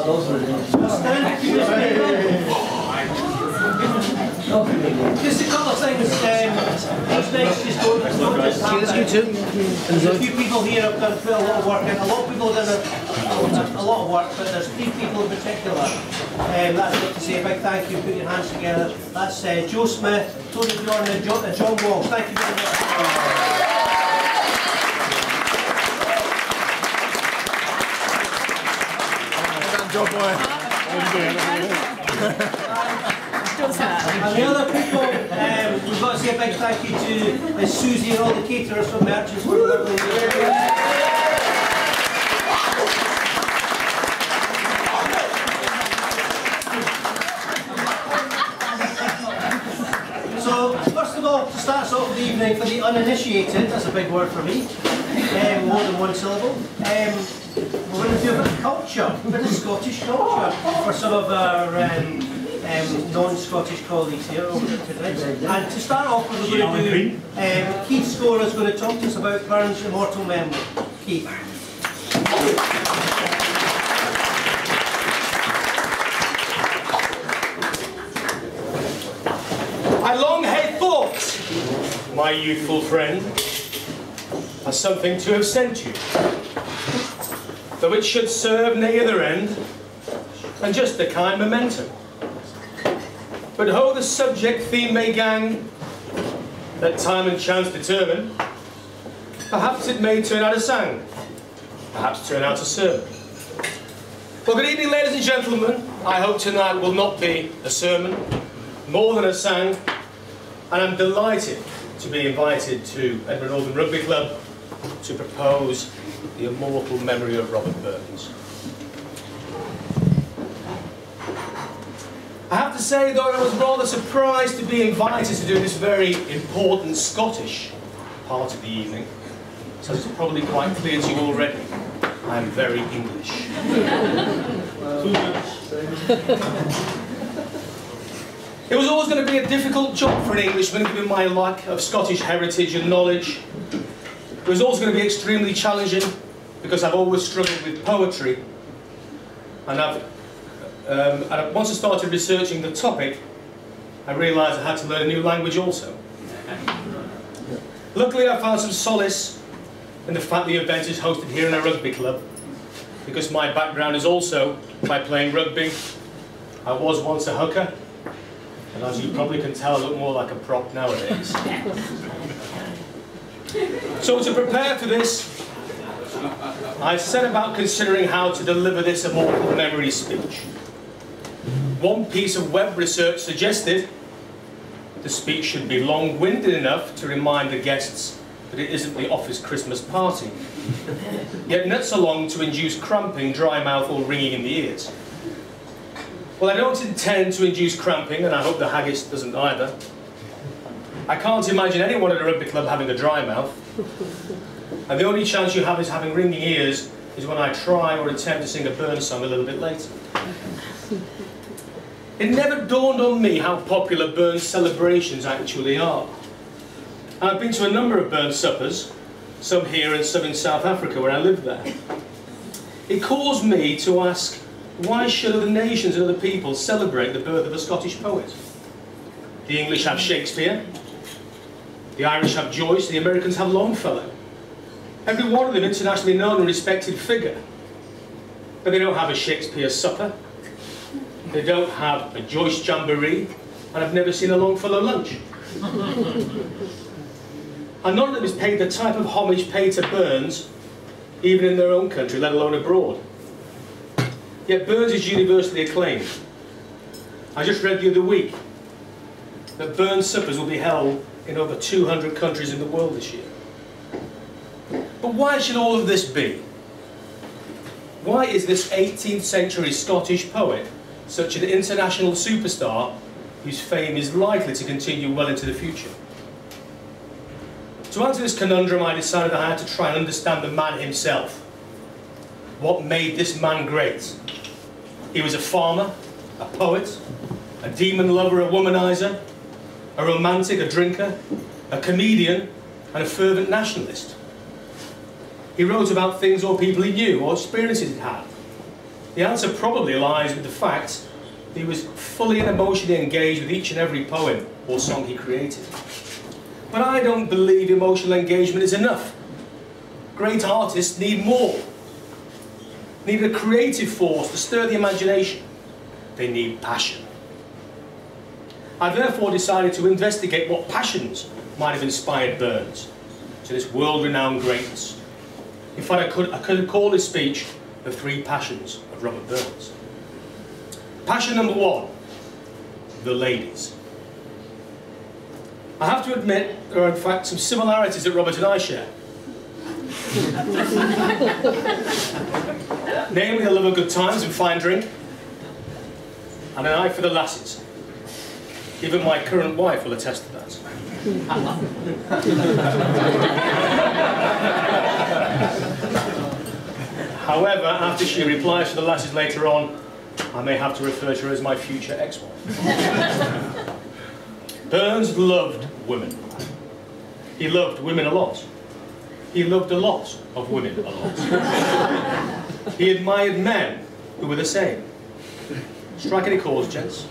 Just a couple of things. These nights just don't just happen. There's a few people here have done quite a lot of work, and a lot of people have done a lot of work, but there's 3 people in particular. That's what to say. A big thank you. Put your hands together. That's Joe Smith, Tony Jordan, and John Walsh. Thank you very much. Job boy. And the other people, we've got to say a big thank you to Susie and all the caterers from Merchants for the lovely So, first of all, to start off the evening for the uninitiated, that's a big word for me, more than one syllable. We're going to do a bit of culture, a bit of Scottish culture for some of our non-Scottish colleagues here over today. And to start off, we're going to do Keith Score is going to talk to us about Burns' Immortal memory. Keith. I long had thought, my youthful friend, as something to have sent you, though it should serve nae other end than just a kind memento. But how the subject theme may gang, let time and chance determine, perhaps it may turn out a sang, perhaps turn out a sermon. Well, good evening, ladies and gentlemen. I hope tonight will not be a sermon, more than a sang, and I'm delighted to be invited to Edinburgh Rugby Club to propose the immortal memory of Robert Burns. I have to say, though, I was rather surprised to be invited to do this very important Scottish part of the evening, so it's probably quite clear to you already, I am very English. It was always going to be a difficult job for an Englishman, given my lack of Scottish heritage and knowledge. It was also going to be extremely challenging because I've always struggled with poetry, and once I started researching the topic, I realised I had to learn a new language also. Luckily, I found some solace in the fact the event is hosted here in a rugby club, because my background is also by playing rugby. I was once a hooker, and as you probably can tell, I look more like a prop nowadays. So to prepare for this, I set about considering how to deliver this immortal memory speech. One piece of web research suggested the speech should be long-winded enough to remind the guests that it isn't the office Christmas party, yet not so long to induce cramping, dry mouth or ringing in the ears. Well, I don't intend to induce cramping, and I hope the haggis doesn't either. I can't imagine anyone at a rugby club having a dry mouth, and the only chance you have is having ringing ears is when I try or attempt to sing a Burns song a little bit later. It never dawned on me how popular Burns celebrations actually are. I've been to a number of Burns suppers, some here and some in South Africa where I lived there. It caused me to ask, why should other nations and other people celebrate the birth of a Scottish poet? The English have Shakespeare, the Irish have Joyce, the Americans have Longfellow. Every one of them internationally known and respected figure. But they don't have a Shakespeare supper, they don't have a Joyce jamboree, and I've never seen a Longfellow lunch. And none of them is paid the type of homage paid to Burns, even in their own country, let alone abroad. Yet Burns is universally acclaimed. I just read the other week that Burns suppers will be held in over 200 countries in the world this year. But why should all of this be? Why is this 18th century Scottish poet such an international superstar whose fame is likely to continue well into the future? To answer this conundrum, I decided I had to try and understand the man himself. What made this man great? He was a farmer, a poet, a demon lover, a womanizer, a romantic, a drinker, a comedian, and a fervent nationalist. He wrote about things or people he knew or experiences he had. The answer probably lies with the fact that he was fully and emotionally engaged with each and every poem or song he created. But I don't believe emotional engagement is enough. Great artists need more. Need a creative force to stir the imagination. They need passion. I therefore decided to investigate what passions might have inspired Burns to this world-renowned greatness. In fact, I could call this speech The Three Passions of Robert Burns. Passion number one, the ladies. I have to admit, there are in fact some similarities that Robert and I share. Namely, a love of good times and fine drink, and an eye for the lasses. Even my current wife will attest to that. However, after she replies to the lasses later on, I may have to refer to her as my future ex-wife. Burns loved women. He loved women a lot. He loved a lot of women a lot. He admired men who were the same. Strike any chords, gents.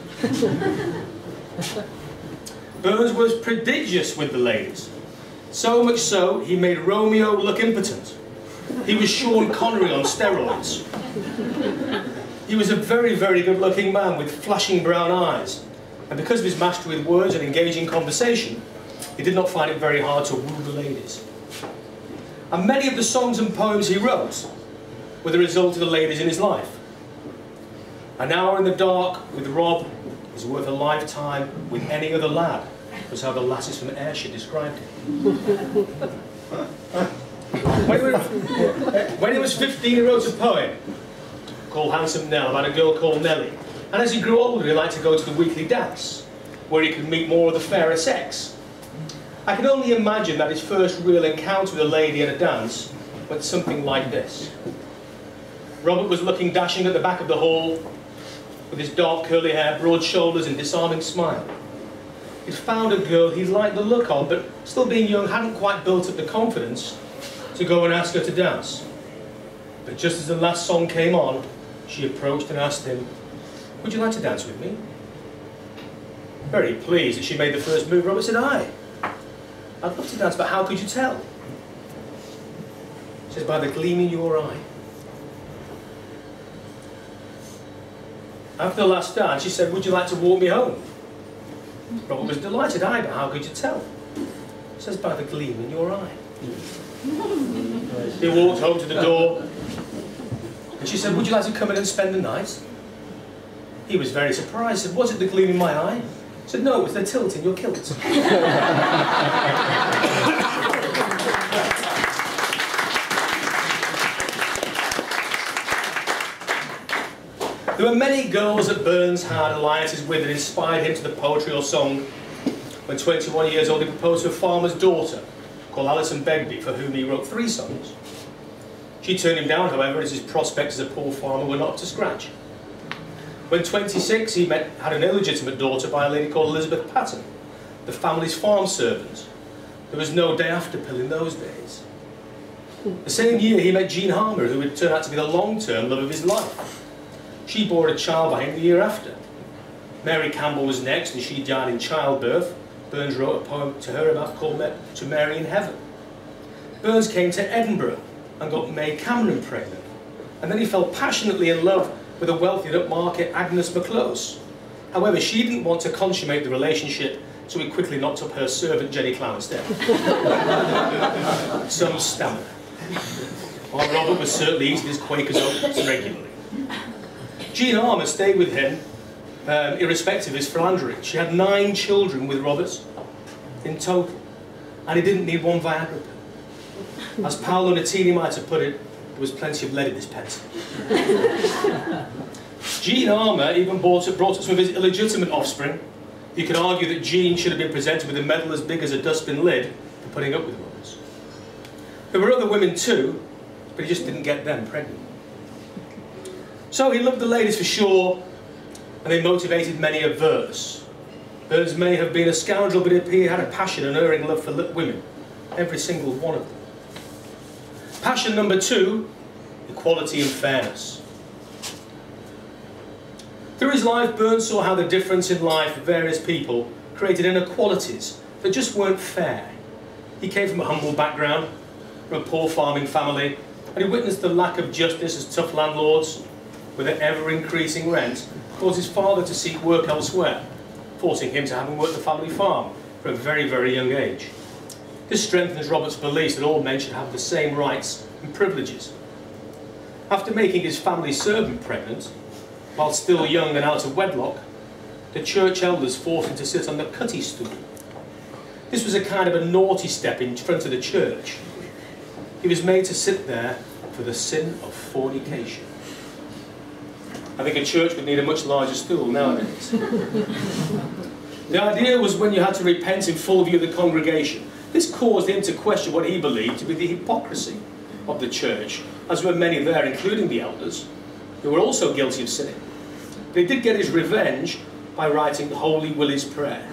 Burns was prodigious with the ladies. So much so, he made Romeo look impotent. He was Sean Connery on steroids. He was a very, very good-looking man with flashing brown eyes. And because of his mastery with words and engaging conversation, he did not find it very hard to woo the ladies. And many of the songs and poems he wrote were the result of the ladies in his life. An hour in the dark with Rob is worth a lifetime with any other lad, was how the lasses from Ayrshire described him. When he was 15, he wrote a poem called Handsome Nell about a girl called Nellie. And as he grew older, he liked to go to the weekly dance, where he could meet more of the fairer sex. I can only imagine that his first real encounter with a lady at a dance went something like this. Robert was looking dashing at the back of the hall, with his dark curly hair, broad shoulders and disarming smile. He'd found a girl he liked the look of, but still being young, hadn't quite built up the confidence to go and ask her to dance. But just as the last song came on, she approached and asked him, "Would you like to dance with me?" Very pleased that she made the first move, Robert said, "Aye, I'd love to dance, but how could you tell?" She says, "By the gleam in your eye." After the last dance, she said, "Would you like to walk me home?" Robert was delighted. "Aye, but how could you tell?" She says, "By the gleam in your eye." They walked home to the door, and she said, "Would you like to come in and spend the night?" He was very surprised. He said, "Was it the gleam in my eye?" He said, "No, it was the tilt in your kilt." There were many girls that Burns had alliances with that inspired him to the poetry or song. When 21 years old, he proposed to a farmer's daughter called Alison Begbie, for whom he wrote 3 songs. She turned him down, however, as his prospects as a poor farmer were not up to scratch. When 26, he had an illegitimate daughter by a lady called Elizabeth Patton, the family's farm servant. There was no day after pill in those days. The same year, he met Jean Harmer, who would turn out to be the long-term love of his life. She bore a child by him the year after. Mary Campbell was next, and she died in childbirth. Burns wrote a poem to her called To Mary in Heaven. Burns came to Edinburgh and got May Cameron pregnant. And then he fell passionately in love with a wealthy and upmarket Agnes McClose. However, she didn't want to consummate the relationship, so he quickly knocked up her servant Jenny Clown instead. Some stammer. While Robert was certainly eating his Quaker's oats regularly. Jean Harmer stayed with him, irrespective of his philandering. She had 9 children with Robert in total, and he didn't need one Viagra pill. As Paolo Nutini might have put it, there was plenty of lead in his pencil. Jean Harmer even brought up some of his illegitimate offspring. You could argue that Jean should have been presented with a medal as big as a dustbin lid for putting up with Robert. There were other women too, but he just didn't get them pregnant. So he loved the ladies for sure, and they motivated many a verse. Burns may have been a scoundrel, but he had a passion and unerring love for women, every single one of them. Passion number 2, equality and fairness. Through his life, Burns saw how the difference in life of various people created inequalities that just weren't fair. He came from a humble background, from a poor farming family, and he witnessed the lack of justice as tough landlords, with an ever-increasing rent, caused his father to seek work elsewhere, forcing him to have him work the family farm from a very, very young age. This strengthens Robert's belief that all men should have the same rights and privileges. After making his family servant pregnant, while still young and out of wedlock, the church elders forced him to sit on the cutty stool. This was a kind of a naughty step in front of the church. He was made to sit there for the sin of fornication. I think a church would need a much larger stool nowadays. The idea was when you had to repent in full view of the congregation. This caused him to question what he believed to be the hypocrisy of the church, as were many there, including the elders, who were also guilty of sinning. But he did get his revenge by writing Holy Willie's Prayer,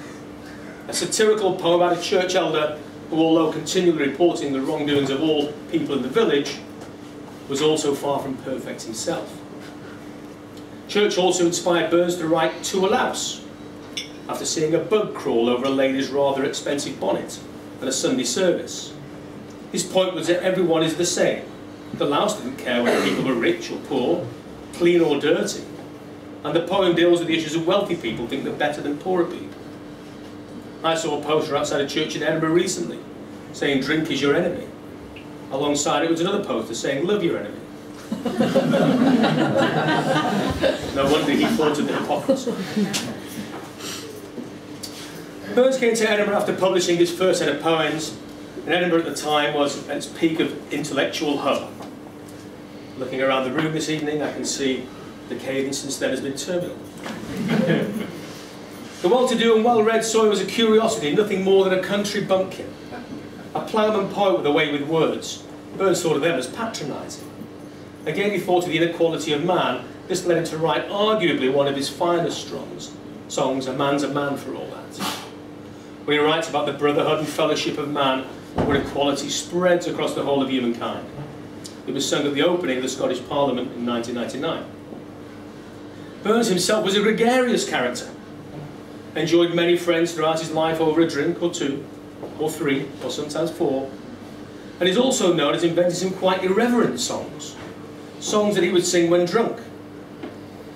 a satirical poem about a church elder who, although continually reporting the wrongdoings of all people in the village, was also far from perfect himself. Church also inspired Burns to write To a Louse, after seeing a bug crawl over a lady's rather expensive bonnet at a Sunday service. His point was that everyone is the same. The louse didn't care whether people were rich or poor, clean or dirty. And the poem deals with the issues of wealthy people think they're better than poorer people. I saw a poster outside a church in Edinburgh recently saying drink is your enemy. Alongside it was another poster saying love your enemy. No wonder he thought of the hypocrisy. Burns came to Edinburgh after publishing his first set of poems, and Edinburgh at the time was at its peak of intellectual hub. Looking around the room this evening, I can see the cadence since then has been turbulent. The well-to-do and well-read saw him as a curiosity, nothing more than a country bumpkin. A ploughman poet with a way with words. Burns thought of them as patronising. Again, he thought of the inequality of man. This led him to write arguably one of his finest songs, A Man's a Man for All That, where he writes about the brotherhood and fellowship of man, where equality spreads across the whole of humankind. It was sung at the opening of the Scottish Parliament in 1999. Burns himself was a gregarious character, enjoyed many friends throughout his life over a drink or two, or three, or sometimes four, and is also known as inventing some quite irreverent songs that he would sing when drunk.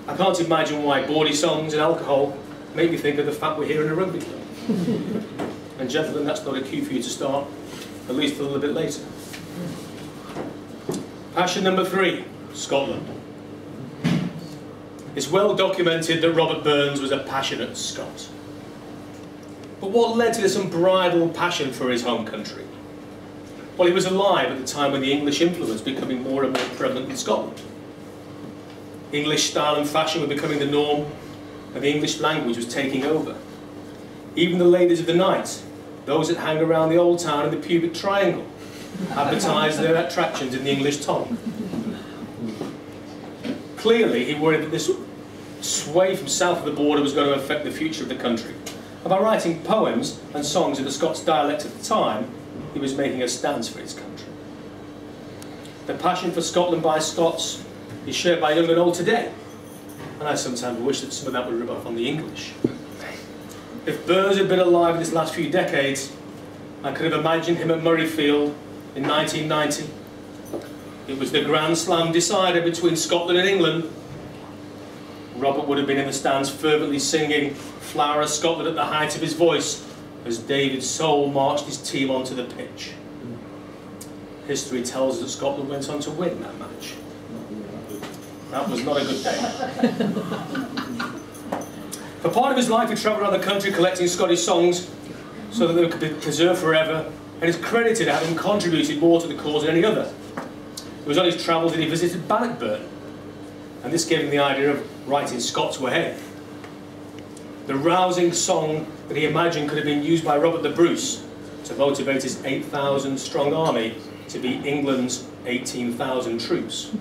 I can't imagine why bawdy songs and alcohol make me think of the fact we're here in a rugby club. And gentlemen, that's not a cue for you to start, at least a little bit later. Passion number 3, Scotland. It's well documented that Robert Burns was a passionate Scot. But what led to this unbridled passion for his home country? Well, he was alive at the time when the English influence was becoming more and more prevalent in Scotland. English style and fashion were becoming the norm, and the English language was taking over. Even the ladies of the night, those that hang around the old town in the pubic triangle, advertised their attractions in the English tongue. Clearly, he worried that this sway from south of the border was going to affect the future of the country. And by writing poems and songs in the Scots dialect at the time, he was making a stance for his country. The passion for Scotland by Scots is shared by young and old today, and I sometimes wish that some of that would rub off on the English. If Burns had been alive in this last few decades, I could have imagined him at Murrayfield in 1990. It was the Grand Slam decider between Scotland and England. Robert would have been in the stands fervently singing Flower of Scotland at the height of his voice as David Soul marched his team onto the pitch. History tells us that Scotland went on to win that match. That was not a good day. For part of his life he travelled around the country collecting Scottish songs so that they could be preserved forever, and is credited having contributed more to the cause than any other. It was on his travels that he visited Bannockburn, and this gave him the idea of writing Scots Were Hey, the rousing song that he imagined could have been used by Robert the Bruce to motivate his 8,000 strong army to beat England's 18,000 troops.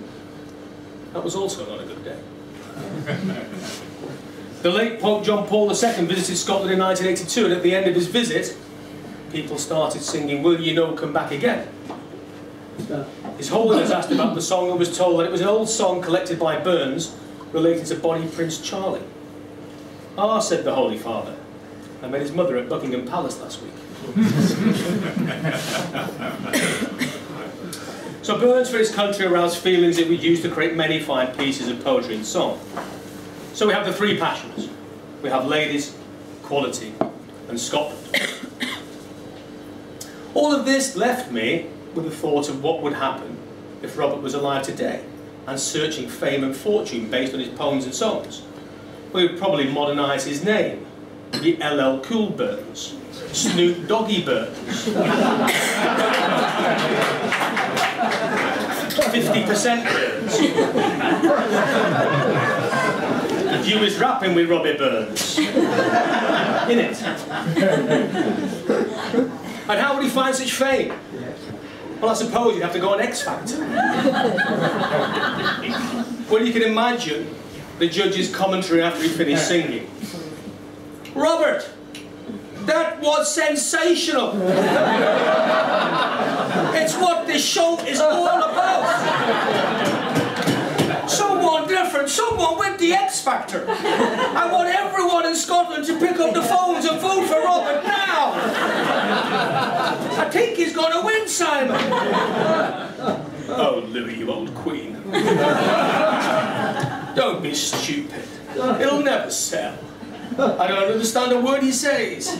That was also not a good day. The late Pope John Paul II visited Scotland in 1982, and at the end of his visit, people started singing Will You Know Come Back Again. His Holiness asked about the song and was told that it was an old song collected by Burns related to Bonnie Prince Charlie. Ah, said the Holy Father. I met his mother at Buckingham Palace last week. So Burns for his country aroused feelings that we use to create many fine pieces of poetry and song. So we have the three passions. We have ladies, quality, and Scotland. All of this left me with the thought of what would happen if Robert was alive today and searching fame and fortune based on his poems and songs. We would probably modernise his name, be LL Cool Burns, Snoop Doggy Burns, 50% Burns. You was rapping with Robbie Burns. Innit? And how would he find such fame? Well, I suppose you'd have to go on X Factor. Well, you can imagine the judge's commentary after he finished singing. Robert, that was sensational. It's what this show is all about. Someone different, someone with the X Factor. I want everyone in Scotland to pick up the phones and vote for Robert now. I think he's going to win, Simon. Oh, Louis, you old queen. Don't be stupid. It'll never sell. I don't understand a word he says.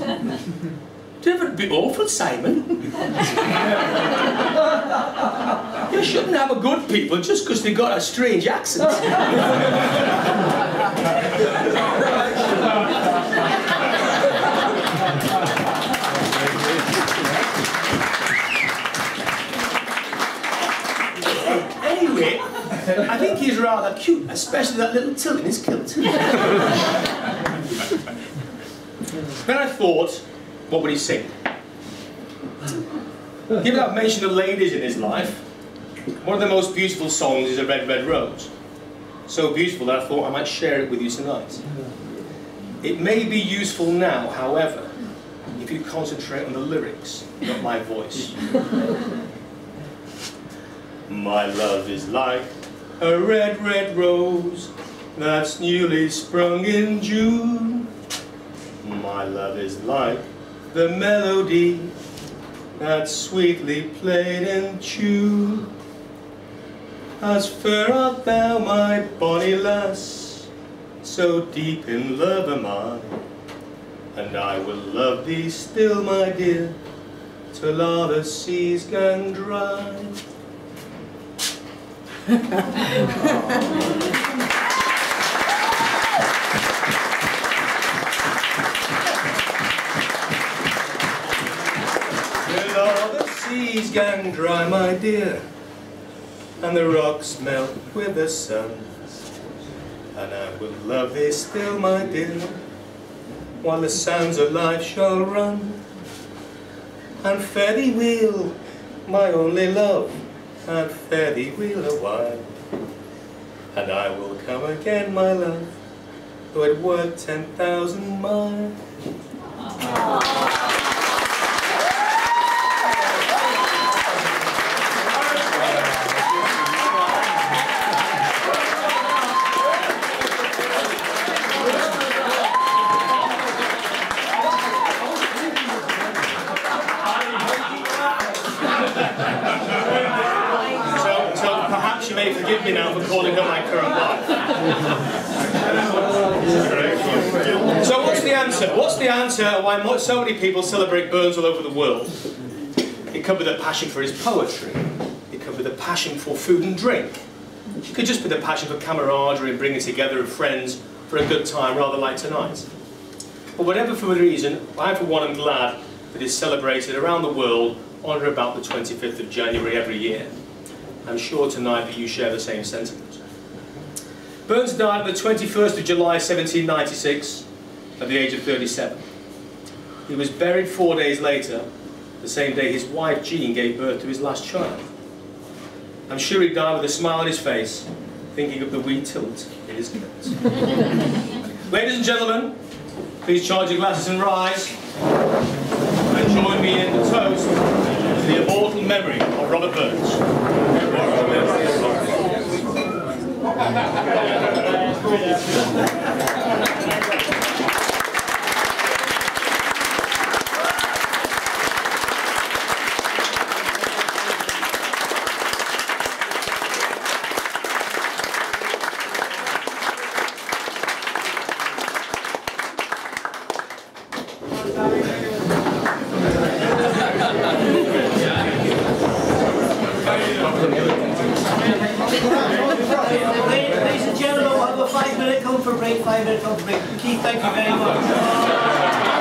Don't ever be awful, Simon. You shouldn't have a good people just because they got a strange accent. Anyway, I think he's rather cute, especially that little tilt in his kilt. Then I thought, what would he sing? Given I've mentioned the ladies in his life, one of the most beautiful songs is A Red, Red Rose. So beautiful that I thought I might share it with you tonight. It may be useful now, however, if you concentrate on the lyrics, not my voice. My love is like a red, red rose that's newly sprung in June. My love is like the melody that's sweetly played in tune. As fair art thou, my bonny lass, so deep in love am I, and I will love thee still, my dear, till all the seas gan dry. Till all the seas gan dry, my dear, and the rocks melt with the sun, and I will love thee still, my dear, while the sands of life shall run. And fare thee weel, my only love, and fare thee weel a while, and I will come again, my love, though it were 10,000 miles. You may forgive me now for calling her my current wife. So what's the answer? What's the answer why so many people celebrate Burns all over the world? It could be the passion for his poetry. It could be the passion for food and drink. It could just be the passion for camaraderie and bringing together of friends for a good time, rather like tonight. But whatever for the reason, I for one am glad that it's celebrated around the world on or about the 25th of January every year. I'm sure tonight that you share the same sentiment. Burns died on the 21st of July 1796 at the age of 37. He was buried 4 days later, the same day his wife Jean gave birth to his last child. I'm sure he died with a smile on his face, thinking of the wee tilt in his kilt. Ladies and gentlemen, please charge your glasses and rise, and join me in the toast to the immortal memory of Robert Burns. Ladies and gentlemen, we'll have a 5-minute comfort break, 5-minute comfort break. Keith, thank you very much.